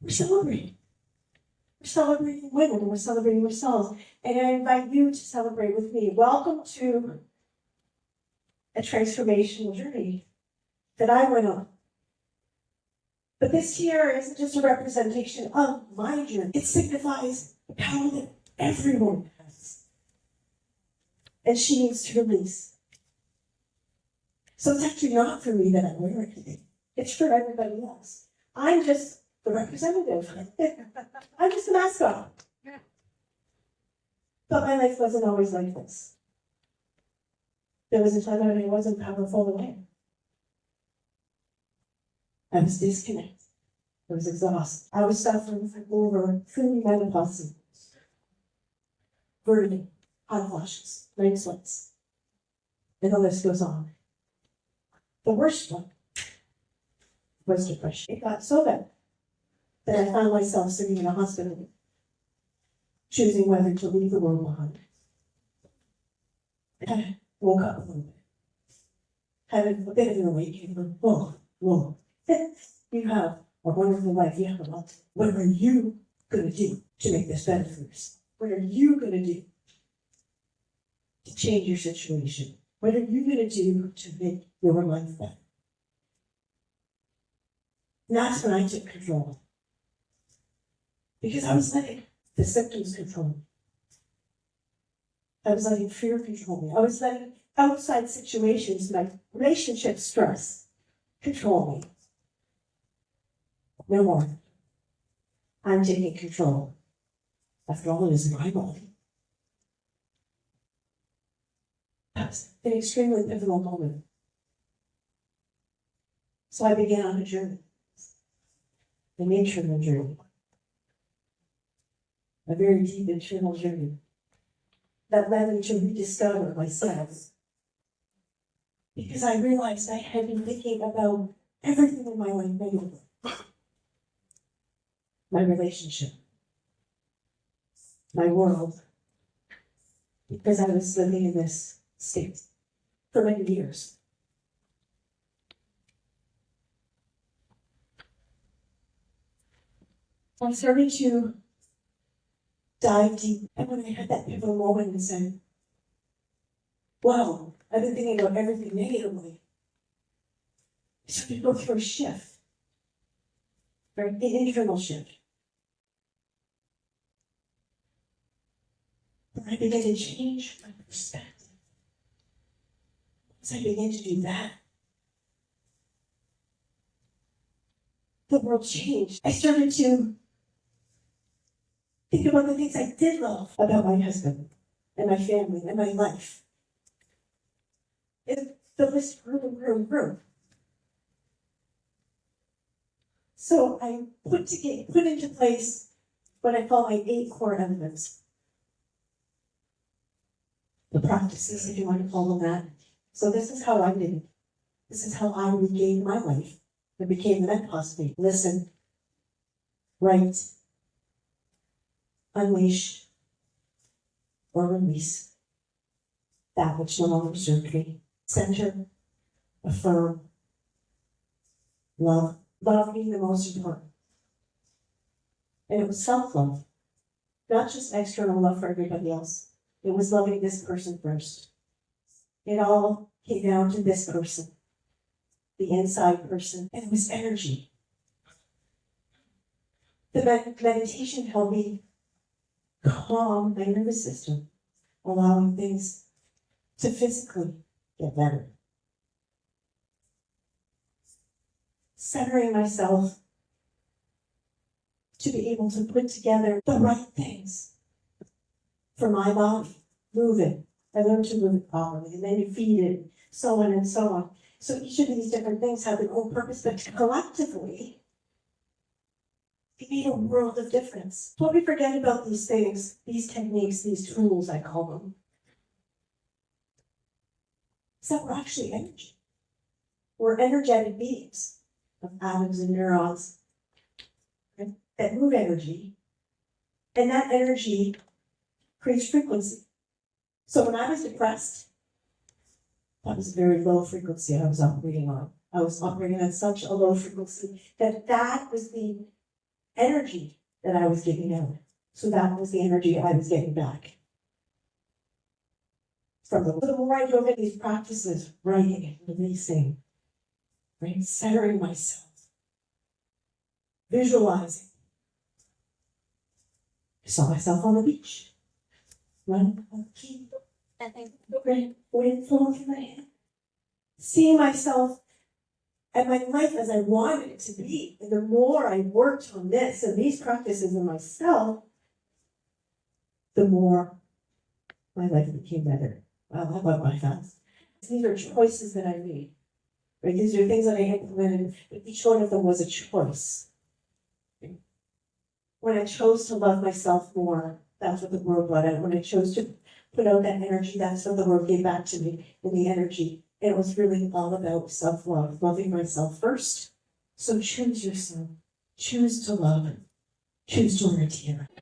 we're celebrating. We're celebrating women, and we're celebrating ourselves. And I invite you to celebrate with me. Welcome to a transformational journey that I went on. But this here isn't just a representation of my journey. It signifies the power that everyone has. And she needs to release. So it's actually not for me that I'm wearing it. It's for everybody else. I'm just the representative. I'm just the mascot. But my life wasn't always like this. There was a time when I wasn't powerful aware. I was disconnected. I was exhausted. I was suffering from over 3 menopause symptoms. Burning, hot flashes, night sweats. And the list goes on. The worst one was depression. It got so bad that I found myself sitting in a hospital, choosing whether to leave the world behind. And I woke up a little bit. Had a bit of an awakening. Whoa. You have a wonderful life. You have a lot. What are you going to do to make this better for yourself? What are you going to do to change your situation? What are you going to do to make your life better? And that's when I took control. Because I was letting the symptoms control me. I was letting fear control me. I was letting outside situations, my relationship stress, control me. No more. I'm taking control. After all, it is my body. That's an extremely pivotal moment. So I began on a journey. The nature of the journey. A very deep internal journey that led me to rediscover myself. Because I realized I had been thinking about everything in my life negatively. My relationship, my world, because I was living in this state for many years. I started to dive deep, and when I had that pivotal moment and said, wow, I've been thinking about everything negatively, I started to go through a shift, right? An internal shift. I began to change my perspective. As I began to do that, the world changed. I started to think about the things I did love about my husband and my family and my life. And the list grew and grew and grew. So I put into place what I call my 8 core elements. The practices, if you want to call them that. So this is how I did it. This is how I regained my life and became the Menopause Queen. Listen, write, unleash, or release that which no longer served me. Center, affirm, love. Love being the most important. And it was self-love, not just external love for everybody else. It was loving this person first. It all came down to this person, the inside person, and it was energy. The meditation helped me calm my nervous system, allowing things to physically get better. Centering myself to be able to put together the right things for my body. Move it. I learned to move it properly, and then you feed it, so on and so on. So each of these different things have their own purpose, but collectively, it made a world of difference. Don't we forget about these things, these techniques, these tools, I call them. Is that we're actually energy. We're energetic beings of atoms and neurons, right, that move energy, and that energy creates frequency. So when I was depressed, that was a very low frequency I was operating on. I was operating on such a low frequency that was the energy that I was giving out. So that was the energy I was getting back. The more I drove in these practices, writing and releasing, right, centering myself, visualizing. I saw myself on the beach, running on the key, wind flowing through my hair, seeing myself and my life as I wanted it to be. And the more I worked on this and these practices in myself, the more my life became better. Wow, how about my thoughts? These are choices that I made. Right? These are things that I implemented, but each one of them was a choice. When I chose to love myself more, that's what the world brought out. When I chose to put out that energy, that's what the world gave back to me in the energy. And it was really all about self-love, loving myself first. So choose yourself. Choose to love. Choose to learn to care.